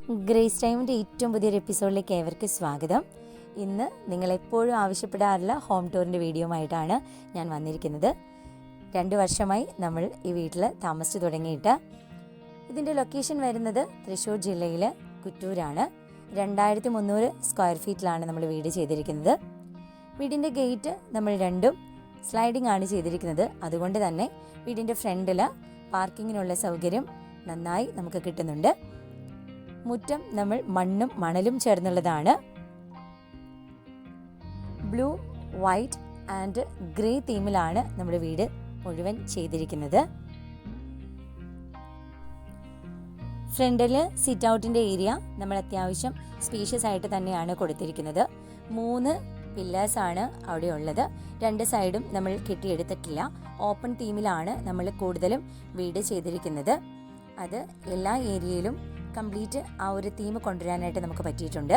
Grace ടൈമിൻ്റെ ഏറ്റവും പുതിയൊരു എപ്പിസോഡിലേക്ക് ഏവർക്കും സ്വാഗതം. ഇന്ന് നിങ്ങളെപ്പോഴും ആവശ്യപ്പെടാറുള്ള ഹോം ടൂറിൻ്റെ വീഡിയോയുമായിട്ടാണ് ഞാൻ വന്നിരിക്കുന്നത്. 2 വർഷമായി നമ്മൾ ഈ വീട്ടിൽ താമസിച്ചു തുടങ്ങിയിട്ട്. ഇതിൻ്റെ ലൊക്കേഷൻ വരുന്നത് തൃശ്ശൂർ ജില്ലയിലെ കുറ്റൂരാണ്. 2300 സ്ക്വയർ ഫീറ്റിലാണ് നമ്മൾ വീട് ചെയ്തിരിക്കുന്നത്. വീടിൻ്റെ ഗേറ്റ് നമ്മൾ രണ്ടും സ്ലൈഡിംഗ് ആണ് ചെയ്തിരിക്കുന്നത്. അതുകൊണ്ട് തന്നെ വീടിൻ്റെ ഫ്രണ്ടിൽ പാർക്കിങ്ങിനുള്ള സൗകര്യം നന്നായി നമുക്ക് കിട്ടുന്നുണ്ട്. മുറ്റം നമ്മൾ മണ്ണും മണലും ചേർന്നുള്ളതാണ്. ബ്ലൂ, വൈറ്റ് ആൻഡ് ഗ്രേ തീമിലാണ് നമ്മുടെ വീട് മുഴുവൻ ചെയ്തിരിക്കുന്നത്. ഫ്രണ്ടിൽ സിറ്റ് ഔട്ടിൻ്റെ ഏരിയ നമ്മൾ അത്യാവശ്യം സ്പേഷ്യസ് ആയിട്ട് തന്നെയാണ് കൊടുത്തിരിക്കുന്നത്. 3 പില്ലേഴ്സാണ് അവിടെ ഉള്ളത്. 2 സൈഡും നമ്മൾ കെട്ടിയെടുത്തിട്ടില്ല. ഓപ്പൺ തീമിലാണ് നമ്മൾ കൂടുതലും വീട് ചെയ്തിരിക്കുന്നത്. അത് എല്ലാ ഏരിയയിലും കംപ്ലീറ്റ് ആ ഒരു തീം കൊണ്ടുവരാനായിട്ട് നമുക്ക് പറ്റിയിട്ടുണ്ട്.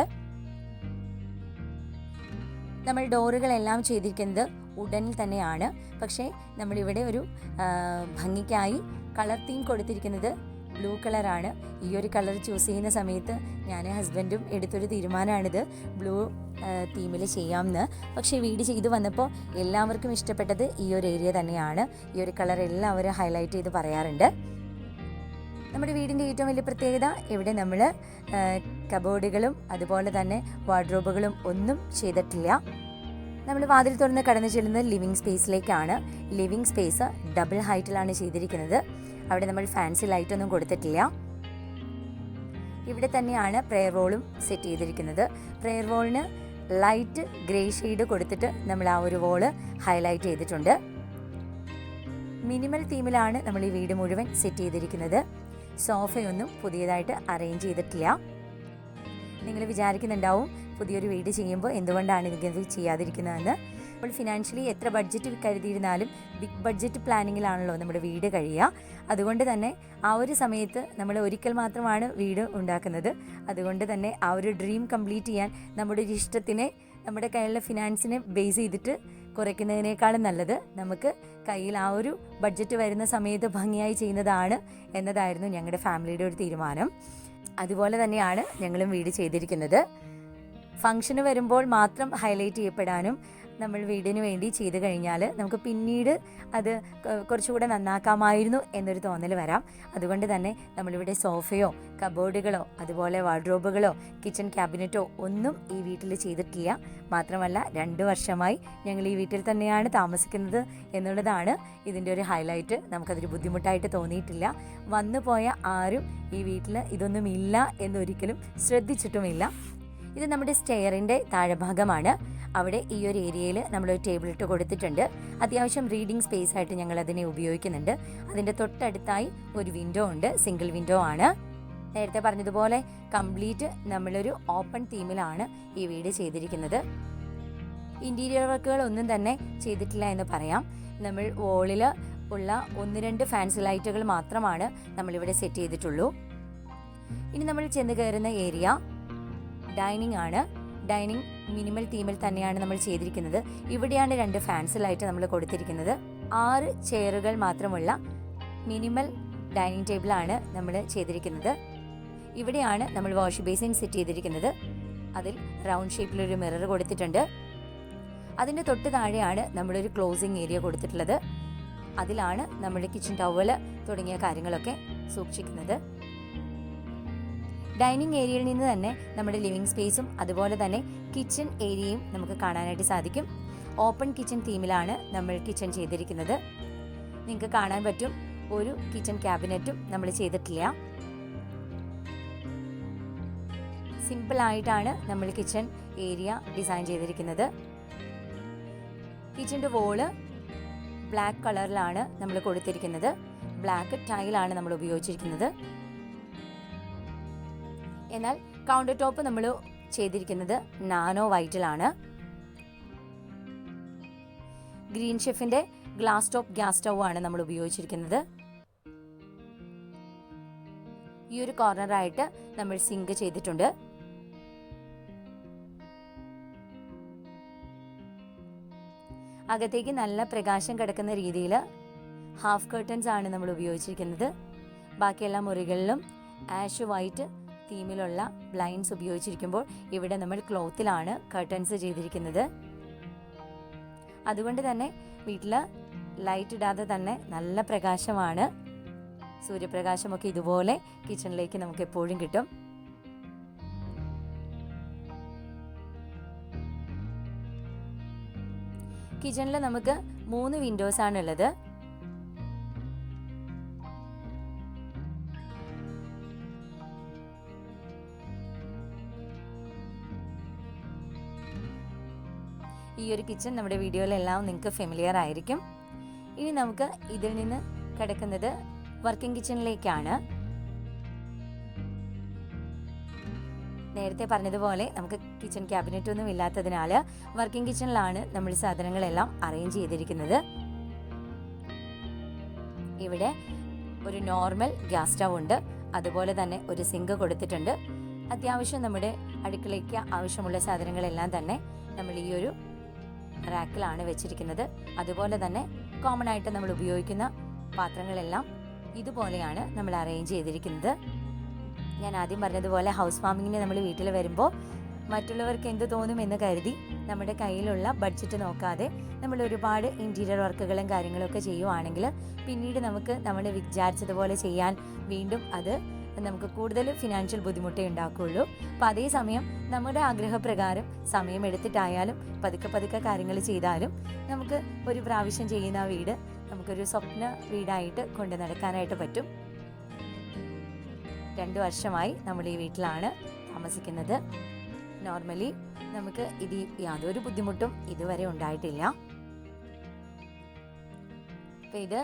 നമ്മൾ ഡോറുകളെല്ലാം ചെയ്തിരിക്കുന്നത് ഉഡനിൽ തന്നെയാണ്. പക്ഷേ നമ്മളിവിടെ ഒരു ഭംഗിക്കായി കളർ തീം കൊടുത്തിരിക്കുന്നത് ബ്ലൂ കളറാണ്. ഈ ഒരു കളർ ചൂസ് ചെയ്യുന്ന സമയത്ത് ഞാൻ ഹസ്ബൻഡും എടുത്തൊരു തീരുമാനമാണിത് ബ്ലൂ തീമിൽ ചെയ്യാമെന്ന്. പക്ഷേ വീട് ചെയ്തു വന്നപ്പോൾ എല്ലാവർക്കും ഇഷ്ടപ്പെട്ടത് ഈ ഒരു ഏരിയ തന്നെയാണ്. ഈ ഒരു കളർ എല്ലാവരും ഹൈലൈറ്റ് ചെയ്ത് പറയാറുണ്ട്. നമ്മുടെ വീടിൻ്റെ ഏറ്റവും വലിയ പ്രത്യേകത ഇവിടെ നമ്മൾ കബോർഡുകളും അതുപോലെ തന്നെ വാർഡ്രോബുകളും ഒന്നും ചെയ്തിട്ടില്ല. നമ്മൾ വാതിൽ തുറന്ന് കടന്നു ചെല്ലുന്നത് ലിവിങ് സ്പേസിലേക്കാണ്. ലിവിങ് സ്പേസ് ഡബിൾ ഹൈറ്റിലാണ് ചെയ്തിരിക്കുന്നത്. അവിടെ നമ്മൾ ഫാൻസി ലൈറ്റൊന്നും കൊടുത്തിട്ടില്ല. ഇവിടെ തന്നെയാണ് പ്രെയർ വോളും സെറ്റ് ചെയ്തിരിക്കുന്നത്. പ്രെയർ വോളിന് ലൈറ്റ് ഗ്രേ ഷെയ്ഡ് കൊടുത്തിട്ട് നമ്മൾ ആ ഒരു വോള് ഹൈലൈറ്റ് ചെയ്തിട്ടുണ്ട്. മിനിമൽ തീമിലാണ് നമ്മൾ ഈ വീട് മുഴുവൻ സെറ്റ് ചെയ്തിരിക്കുന്നത്. സോഫയൊന്നും പുതിയതായിട്ട് അറേഞ്ച് ചെയ്തിട്ടില്ല. നിങ്ങൾ വിചാരിക്കുന്നുണ്ടാവും പുതിയൊരു വീട് ചെയ്യുമ്പോൾ എന്തുകൊണ്ടാണ് ഇത് ചെയ്യാതിരിക്കുന്നതെന്ന്. അപ്പോൾ ഫിനാൻഷ്യലി എത്ര ബഡ്ജറ്റ് കരുതിയിരുന്നാലും ബിഗ് ബഡ്ജറ്റ് പ്ലാനിങ്ങിലാണല്ലോ നമ്മുടെ വീട് കഴിയുക. അതുകൊണ്ട് തന്നെ ആ ഒരു സമയത്ത് നമ്മൾ ഒരിക്കൽ മാത്രമാണ് വീട് ഉണ്ടാക്കുന്നത്. അതുകൊണ്ട് തന്നെ ആ ഒരു ഡ്രീം കംപ്ലീറ്റ് ചെയ്യാൻ നമ്മുടെ ഒരു ഇഷ്ടത്തിനെ നമ്മുടെ കയ്യിലുള്ള ഫിനാൻസിനെ ബേസ് ചെയ്തിട്ട് കുറയ്ക്കുന്നതിനേക്കാളും നല്ലത് നമുക്ക് കയ്യിൽ ആ ഒരു ബഡ്ജറ്റ് വരുന്ന സമയത്ത് ഭംഗിയായി ചെയ്യുന്നതാണ് എന്നതായിരുന്നു ഞങ്ങളുടെ ഫാമിലിയുടെ ഒരു തീരുമാനം. അതുപോലെ തന്നെയാണ് ഞങ്ങളും വീട് ചെയ്തിരിക്കുന്നത്. ഫംഗ്ഷന് വരുമ്പോൾ മാത്രം ഹൈലൈറ്റ് ചെയ്യപ്പെടാനും നമ്മൾ വീടിന് വേണ്ടി ചെയ്തു കഴിഞ്ഞാൽ നമുക്ക് പിന്നീട് അത് കുറച്ചുകൂടെ നന്നാക്കാമായിരുന്നു എന്നൊരു തോന്നൽ വരാം. അതുകൊണ്ട് തന്നെ നമ്മളിവിടെ സോഫയോ കബോർഡുകളോ അതുപോലെ വാർഡ്രോബുകളോ കിച്ചൺ ക്യാബിനറ്റോ ഒന്നും ഈ വീട്ടിൽ ചെയ്തിട്ടില്ല. മാത്രമല്ല 2 വർഷമായി ഞങ്ങൾ ഈ വീട്ടിൽ തന്നെയാണ് താമസിക്കുന്നത് എന്നുള്ളതാണ് ഇതിൻ്റെ ഒരു ഹൈലൈറ്റ്. നമുക്കതൊരു ബുദ്ധിമുട്ടായിട്ട് തോന്നിയിട്ടില്ല. വന്നു പോയ ആരും ഈ വീട്ടിൽ ഇതൊന്നും ഇല്ല എന്നൊരിക്കലും ശ്രദ്ധിച്ചിട്ടുമില്ല. ഇത് നമ്മുടെ സ്റ്റെയറിൻ്റെ താഴെഭാഗമാണ്. അവിടെ ഈ ഒരു ഏരിയയിൽ നമ്മളൊരു ടേബിൾ ഇട്ട് കൊടുത്തിട്ടുണ്ട്. അത്യാവശ്യം റീഡിംഗ് സ്പേസ് ആയിട്ട് ഞങ്ങൾ അതിനെ ഉപയോഗിക്കുന്നുണ്ട്. അതിൻ്റെ തൊട്ടടുത്തായി ഒരു വിൻഡോ ഉണ്ട്. സിംഗിൾ വിൻഡോ ആണ്. നേരത്തെ പറഞ്ഞതുപോലെ കംപ്ലീറ്റ് നമ്മളൊരു ഓപ്പൺ തീമിലാണ് ഈ വീട് ചെയ്തിരിക്കുന്നത്. ഇൻറ്റീരിയർ വർക്കുകൾ ഒന്നും തന്നെ ചെയ്തിട്ടില്ല എന്ന് പറയാം. നമ്മൾ വോളിൽ ഉള്ള 1-2 ഫാൻസി ലൈറ്റുകൾ മാത്രമാണ് നമ്മളിവിടെ സെറ്റ് ചെയ്തിട്ടുള്ളൂ. ഇനി നമ്മൾ ചെന്ന് കയറുന്ന ഏരിയ ഡൈനിങ് ആണ്. ഡൈനിങ് മിനിമൽ തീമിൽ തന്നെയാണ് നമ്മൾ ചെയ്തിരിക്കുന്നത്. ഇവിടെയാണ് 2 ഫാൻസി ലൈറ്റ് നമ്മൾ കൊടുത്തിരിക്കുന്നത്. 6 ചെയറുകൾ മാത്രമുള്ള മിനിമൽ ഡൈനിങ് ടേബിളാണ് നമ്മൾ ചെയ്തിരിക്കുന്നത്. ഇവിടെയാണ് നമ്മൾ വാഷ് ബേസിൻ സെറ്റ് ചെയ്തിരിക്കുന്നത്. അതിൽ റൗണ്ട് ഷേപ്പിലൊരു മിറർ കൊടുത്തിട്ടുണ്ട്. അതിൻ്റെ തൊട്ട് താഴെയാണ് നമ്മളൊരു ക്ലോസിങ് ഏരിയ കൊടുത്തിട്ടുള്ളത്. അതിലാണ് നമ്മുടെ കിച്ചൺ ടവൽ തുടങ്ങിയ കാര്യങ്ങളൊക്കെ സൂക്ഷിക്കുന്നത്. ഡൈനിങ് ഏരിയയിൽ നിന്ന് തന്നെ നമ്മുടെ ലിവിങ് സ്പേസും അതുപോലെ തന്നെ കിച്ചൺ ഏരിയയും നമുക്ക് കാണാനായിട്ട് സാധിക്കും. ഓപ്പൺ കിച്ചൺ തീമിലാണ് നമ്മൾ കിച്ചൺ ചെയ്തിരിക്കുന്നത്. നിങ്ങൾക്ക് കാണാൻ പറ്റും ഒരു കിച്ചൺ ക്യാബിനറ്റും നമ്മൾ ചെയ്തിട്ടില്ല. സിമ്പിളായിട്ടാണ് നമ്മൾ കിച്ചൺ ഏരിയ ഡിസൈൻ ചെയ്തിരിക്കുന്നത്. കിച്ചൻ്റെ വോള് ബ്ലാക്ക് കളറിലാണ് നമ്മൾ കൊടുത്തിരിക്കുന്നത്. ബ്ലാക്ക് ടൈലാണ് നമ്മൾ ഉപയോഗിച്ചിരിക്കുന്നത്. എന്നാൽ കൗണ്ടർ ടോപ്പ് നമ്മൾ ചെയ്തിരിക്കുന്നത് നാനോ വൈറ്റിലാണ്. ഗ്രീൻ ഷെഫിൻ്റെ ഗ്ലാസ് ടോപ്പ് ഗ്യാസ് സ്റ്റൗ ആണ് നമ്മൾ ഉപയോഗിച്ചിരിക്കുന്നത്. ഈ ഒരു കോർണറായിട്ട് നമ്മൾ സിങ്ക് ചെയ്തിട്ടുണ്ട്. അകത്തേക്ക് നല്ല പ്രകാശം കിടക്കുന്ന രീതിയിൽ ഹാഫ് കർട്ടൻസ് ആണ് നമ്മൾ ഉപയോഗിച്ചിരിക്കുന്നത്. ബാക്കിയെല്ലാ മുറികളിലും ആഷ് വൈറ്റ് തീമിലുള്ള ബ്ലൈൻഡ്സ് ഉപയോഗിച്ചിരിക്കുമ്പോൾ ഇവിടെ നമ്മൾ ക്ലോത്തിലാണ് കർട്ടൻസ് ചെയ്തിരിക്കുന്നത്. അതുകൊണ്ട് തന്നെ വീട്ടിൽ ലൈറ്റ് ഇടാതെ തന്നെ നല്ല പ്രകാശമാണ്. സൂര്യപ്രകാശമൊക്കെ ഇതുപോലെ കിച്ചണിലേക്ക് നമുക്ക് എപ്പോഴും കിട്ടും. കിച്ചണിൽ നമുക്ക് 3 വിൻഡോസ് ആണുള്ളത്. ഈ ഒരു കിച്ചൺ നമ്മുടെ വീഡിയോയിലെല്ലാം നിങ്ങൾക്ക് ഫെമിലിയർ ആയിരിക്കും. ഇനി നമുക്ക് ഇതിൽ നിന്ന് കിടക്കുന്നത് വർക്കിംഗ് കിച്ചണിലേക്കാണ്. നേരത്തെ പറഞ്ഞതുപോലെ നമുക്ക് കിച്ചൺ ക്യാബിനറ്റ് ഒന്നും ഇല്ലാത്തതിനാൽ വർക്കിംഗ് കിച്ചണിലാണ് നമ്മൾ സാധനങ്ങളെല്ലാം അറേഞ്ച് ചെയ്തിരിക്കുന്നത്. ഇവിടെ ഒരു നോർമൽ ഗ്യാസ് സ്റ്റവ് ഉണ്ട്. അതുപോലെ തന്നെ ഒരു സിങ്ക് കൊടുത്തിട്ടുണ്ട്. അത്യാവശ്യം നമ്മുടെ അടുക്കളയ്ക്ക് ആവശ്യമുള്ള സാധനങ്ങളെല്ലാം തന്നെ നമ്മൾ ഈ ഒരു റാക്കിലാണ് വെച്ചിരിക്കുന്നത്. അതുപോലെ തന്നെ കോമൺ ആയിട്ട് നമ്മൾ ഉപയോഗിക്കുന്ന പാത്രങ്ങളെല്ലാം ഇതുപോലെയാണ് നമ്മൾ അറേഞ്ച് ചെയ്തിരിക്കുന്നത്. ഞാൻ ആദ്യം പറഞ്ഞതുപോലെ ഹൗസ് വാമിങ്ങിന് നമ്മൾ വീട്ടിൽ വരുമ്പോൾ മറ്റുള്ളവർക്ക് എന്ത് തോന്നും എന്ന് കരുതി നമ്മുടെ കയ്യിലുള്ള ബഡ്ജറ്റ് നോക്കാതെ നമ്മൾ ഒരുപാട് ഇൻറ്റീരിയർ വർക്കുകളും കാര്യങ്ങളൊക്കെ ചെയ്യുവാണെങ്കിൽ പിന്നീട് നമുക്ക് നമ്മൾ വിചാരിച്ചതുപോലെ ചെയ്യാൻ വീണ്ടും അത് നമുക്ക് കൂടുതൽ ഫിനാൻഷ്യൽ ബുദ്ധിമുട്ടേ ഉണ്ടാക്കുകയുള്ളൂ. അപ്പം അതേസമയം നമ്മുടെ ആഗ്രഹപ്രകാരം സമയമെടുത്തിട്ടായാലും പതുക്കെ കാര്യങ്ങൾ ചെയ്താലും നമുക്ക് ഒരു പ്രാവശ്യം ചെയ്യുന്ന വീട് നമുക്കൊരു സ്വപ്ന വീടായിട്ട് കൊണ്ടു നടക്കാനായിട്ട് പറ്റും. 2 വർഷമായി നമ്മൾ ഈ വീട്ടിലാണ് താമസിക്കുന്നത്. നോർമലി നമുക്ക് യാതൊരു ബുദ്ധിമുട്ടും ഇതുവരെ ഉണ്ടായിട്ടില്ല. അപ്പം ഇത്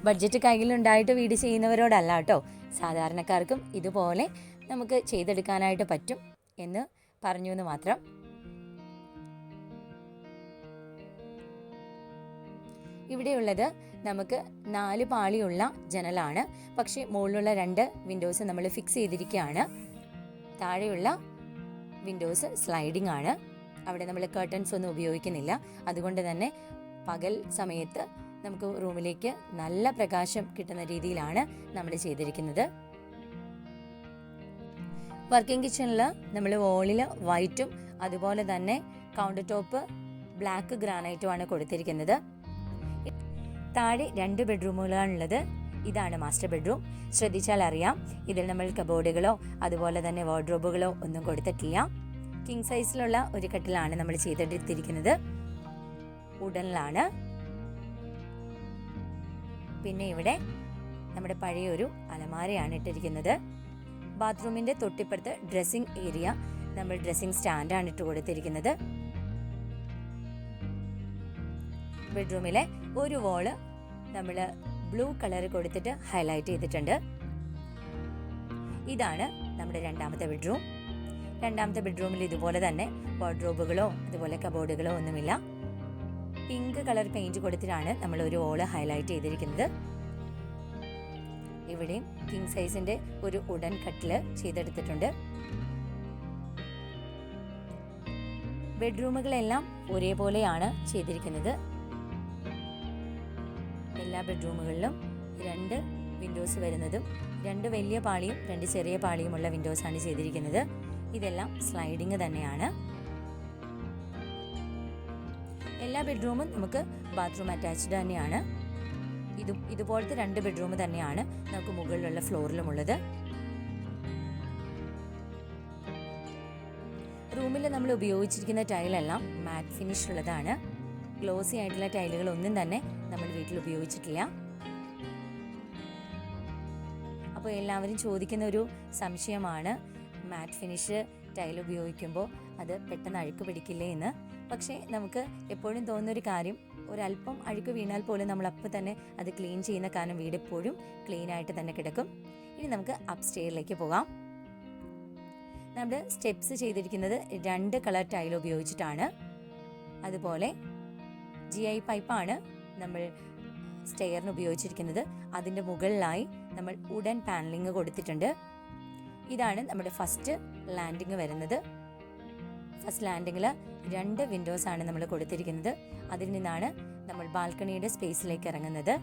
ബഡ്ജറ്റ് കയ്യിലുണ്ടായിട്ട് വീട് ചെയ്യുന്നവരോടല്ല കേട്ടോ, സാധാരണക്കാർക്കും ഇതുപോലെ നമുക്ക് ചെയ്തെടുക്കാനായിട്ട് പറ്റും എന്ന് പറഞ്ഞു എന്ന് മാത്രം. ഇവിടെയുള്ളത് നമുക്ക് 4 പാളിയുള്ള ജനലാണ്. പക്ഷേ മുകളിലുള്ള 2 വിൻഡോസ് നമ്മൾ ഫിക്സ് ചെയ്തിരിക്കുകയാണ്. താഴെയുള്ള വിൻഡോസ് സ്ലൈഡിംഗ് ആണ്. അവിടെ നമ്മൾ കർട്ടൻസ് ഒന്നും ഉപയോഗിക്കുന്നില്ല. അതുകൊണ്ട് തന്നെ പകൽ സമയത്ത് നമുക്ക് റൂമിലേക്ക് നല്ല പ്രകാശം കിട്ടുന്ന രീതിയിലാണ് നമ്മൾ ചെയ്തിരിക്കുന്നത്. വർക്കിംഗ് കിച്ചണിൽ നമ്മൾ വോളിൽ വൈറ്റും അതുപോലെ തന്നെ കൗണ്ടർ ടോപ്പ് ബ്ലാക്ക് ഗ്രാനൈറ്റുമാണ് കൊടുത്തിരിക്കുന്നത്. താഴെ 2 ബെഡ്റൂമുകളാണുള്ളത്. ഇതാണ് മാസ്റ്റർ ബെഡ്റൂം. ശ്രദ്ധിച്ചാൽ അറിയാം, ഇതിൽ നമ്മൾ കബോർഡുകളോ അതുപോലെ തന്നെ വാർഡ്രോബുകളോ ഒന്നും കൊടുത്തിട്ടില്ല. കിങ് സൈസിലുള്ള ഒരു കട്ടിലാണ് നമ്മൾ ചെയ്തെടുത്തിരിക്കുന്നത്. വുഡനിലാണ്. പിന്നെ ഇവിടെ നമ്മുടെ പഴയൊരു അലമാരയാണ് ഇട്ടിരിക്കുന്നത്. ബാത്റൂമിന്റെ തൊട്ടിപ്പുറത്ത് ഡ്രസ്സിംഗ് ഏരിയ നമ്മൾ ഡ്രസ്സിംഗ് സ്റ്റാൻഡാണ് ഇട്ട് കൊടുത്തിരിക്കുന്നത്. ബെഡ്റൂമിലെ ഒരു വോള് നമ്മൾ ബ്ലൂ കളർ കൊടുത്തിട്ട് ഹൈലൈറ്റ് ചെയ്തിട്ടുണ്ട്. ഇതാണ് നമ്മുടെ 2ാമത്തെ ബെഡ്റൂം. 2ാമത്തെ ബെഡ്റൂമിൽ ഇതുപോലെ തന്നെ വാർഡ്രോബുകളോ അതുപോലെ കബോർഡുകളോ ഒന്നുമില്ല. പിങ്ക് കളർ പെയിന്റ് കൊടുത്തിട്ടാണ് നമ്മൾ ഒരു വോള് ഹൈലൈറ്റ് ചെയ്തിരിക്കുന്നത്. ഇവിടെയും കിങ് സൈസിന്റെ ഒരു വുഡൻ കട്ടില് ചെയ്തെടുത്തിട്ടുണ്ട്. ബെഡ്റൂമുകളെല്ലാം ഒരേപോലെയാണ് ചെയ്തിരിക്കുന്നത്. എല്ലാ ബെഡ്റൂമുകളിലും 2 വിൻഡോസ് വരുന്നതും 2 വലിയ പാളിയും 2 ചെറിയ പാളിയുമുള്ള വിൻഡോസാണ് ചെയ്തിരിക്കുന്നത്. ഇതെല്ലാം സ്ലൈഡിങ് തന്നെയാണ്. എല്ലാ ബെഡ്റൂമും നമുക്ക് ബാത്റൂം അറ്റാച്ച്ഡ് തന്നെയാണ്. ഇതുപോലത്തെ 2 ബെഡ്റൂം തന്നെയാണ് നമുക്ക് മുകളിലുള്ള ഫ്ലോറിലുമുള്ളത്. റൂമിൽ നമ്മൾ ഉപയോഗിച്ചിരിക്കുന്ന ടൈലെല്ലാം മാറ്റ് ഫിനിഷ് ഉള്ളതാണ്. ഗ്ലോസി ആയിട്ടുള്ള ടൈലുകളൊന്നും തന്നെ നമ്മൾ വീട്ടിൽ ഉപയോഗിച്ചിട്ടില്ല. അപ്പോൾ എല്ലാവരും ചോദിക്കുന്ന ഒരു സംശയമാണ്, മാറ്റ് ഫിനിഷ് ടൈൽ ഉപയോഗിക്കുമ്പോൾ അത് പെട്ടെന്ന് അഴുക്ക് പിടിക്കില്ലേ എന്ന്. പക്ഷേ നമുക്ക് എപ്പോഴും തോന്നുന്നൊരു കാര്യം, ഒരല്പം അഴുക്ക് വീണാൽ പോലും നമ്മൾ അപ്പോൾ തന്നെ അത് ക്ലീൻ ചെയ്യുന്ന കാരണം വീട് എപ്പോഴും ക്ലീൻ ആയിട്ട് തന്നെ കിടക്കും. ഇനി നമുക്ക് അപ്സ്റ്റെയറിലേക്ക് പോകാം. നമ്മുടെ സ്റ്റെപ്സ് ചെയ്തിരിക്കുന്നത് 2 കളർ ടൈൽ ഉപയോഗിച്ചിട്ടാണ്. അതുപോലെ GI പൈപ്പാണ് നമ്മൾ സ്റ്റെയറിന് ഉപയോഗിച്ചിരിക്കുന്നത്. അതിൻ്റെ മുകളിലായി നമ്മൾ വുഡൻ പാനലിങ് കൊടുത്തിട്ടുണ്ട്. ഇതാണ് നമ്മുടെ ഫസ്റ്റ് ലാൻഡിങ് വരുന്നത്. ഫസ്റ്റ് ലാൻഡിങ്ങിൽ 2 വിൻഡോസ് ആണ് നമ്മൾ കൊടുത്തിരിക്കുന്നത്. അതിൽ നിന്നാണ് നമ്മൾ ബാൽക്കണിയുടെ സ്പേസിലേക്ക് ഇറങ്ങുന്നത്.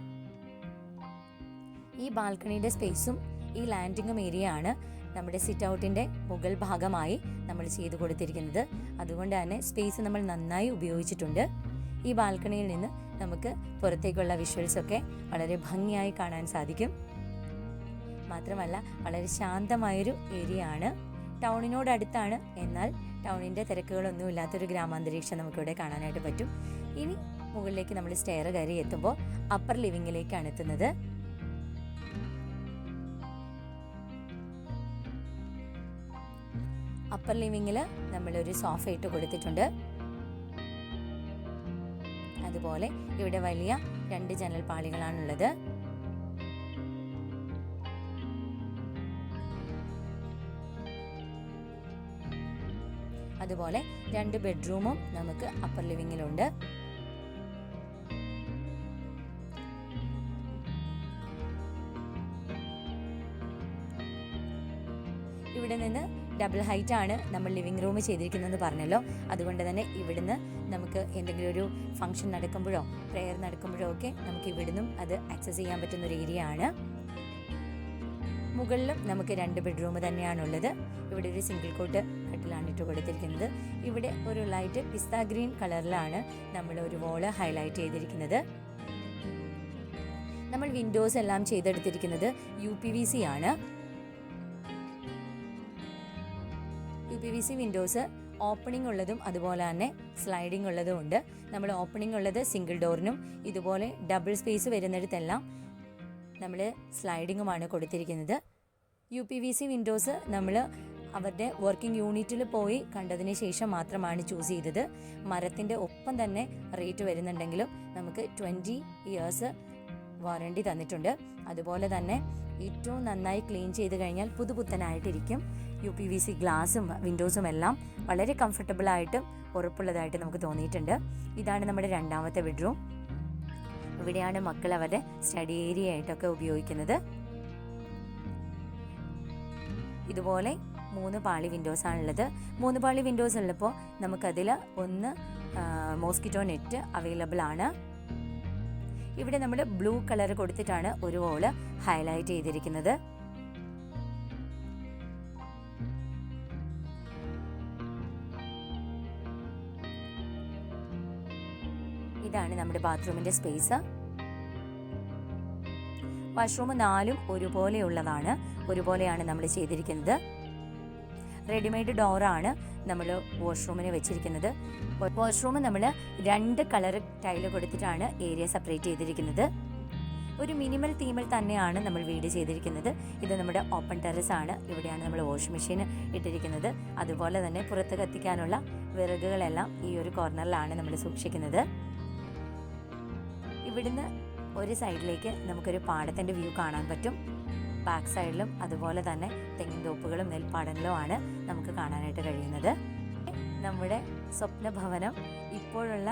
ഈ ബാൽക്കണിയുടെ സ്പേസും ഈ ലാൻഡിങ്ങും ഏരിയ ആണ് നമ്മുടെ സിറ്റ് ഔട്ടിൻ്റെ മുകൾ ഭാഗമായി നമ്മൾ ചെയ്തു കൊടുത്തിരിക്കുന്നത്. അതുകൊണ്ട് തന്നെ സ്പേസ് നമ്മൾ നന്നായി ഉപയോഗിച്ചിട്ടുണ്ട്. ഈ ബാൽക്കണിയിൽ നിന്ന് നമുക്ക് പുറത്തേക്കുള്ള വിഷ്വൽസൊക്കെ വളരെ ഭംഗിയായി കാണാൻ സാധിക്കും. മാത്രമല്ല വളരെ ശാന്തമായൊരു ഏരിയ ആണ്. ടൗണിനോടടുത്താണ്, എന്നാൽ ടൗണിൻ്റെ തിരക്കുകളൊന്നും ഇല്ലാത്തൊരു ഗ്രാമാന്തരീക്ഷം നമുക്കിവിടെ കാണാനായിട്ട് പറ്റും. ഇനി മുകളിലേക്ക് നമ്മൾ സ്റ്റെയർ കയറി എത്തുമ്പോൾ അപ്പർ ലിവിങ്ങിലേക്കാണ് എത്തുന്നത്. അപ്പർ ലിവിങ്ങിൽ നമ്മളൊരു സോഫ ഇട്ട് കൊടുത്തിട്ടുണ്ട്. അതുപോലെ ഇവിടെ വലിയ 2 ജനൽ പാളികളാണുള്ളത്. അതുപോലെ 2 ബെഡ്റൂമും നമുക്ക് അപ്പർ ലിവിങ്ങിലുണ്ട്. ഇവിടെ നിന്ന് ഡബിൾ ഹൈറ്റ് ആണ് നമ്മൾ ലിവിംഗ് റൂം ചെയ്തിരിക്കുന്നതെന്ന് പറഞ്ഞല്ലോ. അതുകൊണ്ട് തന്നെ ഇവിടുന്ന് നമുക്ക് എന്തെങ്കിലും ഒരു ഫംഗ്ഷൻ നടക്കുമ്പോഴോ പ്രെയർ നടക്കുമ്പോഴോ ഒക്കെ നമുക്ക് ഇവിടുന്നും അത് ആക്സസ് ചെയ്യാൻ പറ്റുന്ന ഒരു ഏരിയ ആണ്. മുകളിലും നമുക്ക് 2 ബെഡ്റൂം തന്നെയാണുള്ളത്. ഇവിടെ ഒരു സിംഗിൾ കോട്ട് കട്ടിലാണ് ഇട്ട് കൊടുത്തിരിക്കുന്നത്. ഇവിടെ ഒരു ലൈറ്റ് പിസ്ത ഗ്രീൻ കളറിലാണ് നമ്മൾ ഒരു വോള് ഹൈലൈറ്റ് ചെയ്തിരിക്കുന്നത്. നമ്മൾ വിൻഡോസ് എല്ലാം ചെയ്തെടുത്തിരിക്കുന്നത് UPVC ആണ്. UPVC വിൻഡോസ് ഓപ്പണിംഗ് ഉള്ളതും അതുപോലെ തന്നെ സ്ലൈഡിംഗ് ഉള്ളതും ഉണ്ട്. നമ്മൾ ഓപ്പണിംഗ് ഉള്ളത് സിംഗിൾ ഡോറിനും ഇതുപോലെ ഡബിൾ സ്പേസ് വരുന്നിടത്തെല്ലാം നമ്മൾ സ്ലൈഡിങ്ങുമാണ് കൊടുത്തിരിക്കുന്നത്. UPVC വിൻഡോസ് നമ്മൾ അവരുടെ വർക്കിംഗ് യൂണിറ്റിൽ പോയി കണ്ടതിന് ശേഷം മാത്രമാണ് ചൂസ് ചെയ്തത്. മരത്തിൻ്റെ ഒപ്പം തന്നെ റേറ്റ് വരുന്നുണ്ടെങ്കിലും നമുക്ക് 20 years വാറണ്ടി തന്നിട്ടുണ്ട്. അതുപോലെ തന്നെ ഏറ്റവും നന്നായി ക്ലീൻ ചെയ്ത് കഴിഞ്ഞാൽ പുതുപുത്തനായിട്ടിരിക്കും. UPVC ഗ്ലാസും വിൻഡോസും എല്ലാം വളരെ കംഫർട്ടബിളായിട്ടും ഉറപ്പുള്ളതായിട്ട് നമുക്ക് തോന്നിയിട്ടുണ്ട്. ഇതാണ് നമ്മുടെ 2ാമത്തെ ബെഡ്റൂം. ഇവിടെയാണ് മക്കൾ അവരുടെ സ്റ്റഡി ഏരിയ ആയിട്ടൊക്കെ ഉപയോഗിക്കുന്നത്. ഇതുപോലെ 3 പാളി വിൻഡോസ് ആണുള്ളത്. 3 പാളി വിൻഡോസ് ഉള്ളപ്പോൾ നമുക്കതിൽ 1 മോസ്കിറ്റോ നെറ്റ് അവൈലബിൾ ആണ്. ഇവിടെ നമ്മൾ ബ്ലൂ കളർ കൊടുത്തിട്ടാണ് ഒരു വോള് ഹൈലൈറ്റ് ചെയ്തിരിക്കുന്നത്. ഇതാണ് നമ്മുടെ ബാത്റൂമിൻ്റെ സ്പേസ്. വാഷ്റൂം 4ഉം ഒരുപോലെയുള്ളതാണ്, ഒരുപോലെയാണ് നമ്മൾ ചെയ്തിരിക്കുന്നത്. റെഡിമെയ്ഡ് ഡോറാണ് നമ്മൾ വാഷ്റൂമിന് വെച്ചിരിക്കുന്നത്. വാഷ്റൂം നമ്മൾ 2 കളർ ടൈല് കൊടുത്തിട്ടാണ് ഏരിയ സെപ്പറേറ്റ് ചെയ്തിരിക്കുന്നത്. ഒരു മിനിമൽ തീമിൽ തന്നെയാണ് നമ്മൾ വീട് ചെയ്തിരിക്കുന്നത്. ഇത് നമ്മുടെ ഓപ്പൺ ടെറസ് ആണ്. ഇവിടെയാണ് നമ്മൾ വാഷ് മെഷീൻ ഇട്ടിരിക്കുന്നത്. അതുപോലെ തന്നെ പുറത്ത് കത്തിക്കാനുള്ള വിറകുകളെല്ലാം ഈ ഒരു കോർണറിലാണ് നമ്മൾ സൂക്ഷിക്കുന്നത്. ഇവിടുന്ന് ഒരു സൈഡിലേക്ക് നമുക്കൊരു പാടത്തിൻ്റെ വ്യൂ കാണാൻ പറ്റും. ബാക്ക് സൈഡിലും അതുപോലെ തന്നെ തെങ്ങിൻ തോപ്പുകളും നെൽപ്പാടങ്ങളും ആണ് നമുക്ക് കാണാനായിട്ട് കഴിയുന്നത്. നമ്മുടെ സ്വപ്ന ഭവനം ഇപ്പോഴുള്ള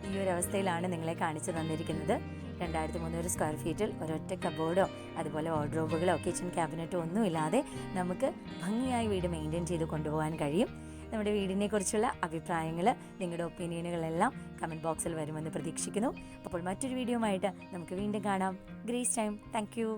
ഈ ഒരു അവസ്ഥയിലാണ് നിങ്ങളെ കാണിച്ചു തന്നിരിക്കുന്നത്. 2300 സ്ക്വയർ ഫീറ്റിൽ ഒരൊറ്റ കബോർഡോ അതുപോലെ വാർഡ്രോബുകളോ കിച്ചൺ ക്യാബിനറ്റോ ഒന്നുമില്ലാതെ നമുക്ക് ഭംഗിയായി വീട് മെയിൻറ്റെയിൻ ചെയ്ത് കൊണ്ടുപോകാൻ കഴിയും. നമ്മുടെ വീടിനെ കുറിച്ചുള്ള അഭിപ്രായങ്ങൾ, നിങ്ങളുടെ ഒപ്പീനിയനുകളെല്ലാം കമൻറ്റ് ബോക്സിൽ വരുമെന്ന് പ്രതീക്ഷിക്കുന്നു. അപ്പോൾ മറ്റൊരു വീഡിയോ ആയിട്ട് നമുക്ക് വീണ്ടും കാണാം. Grace time. Thank you.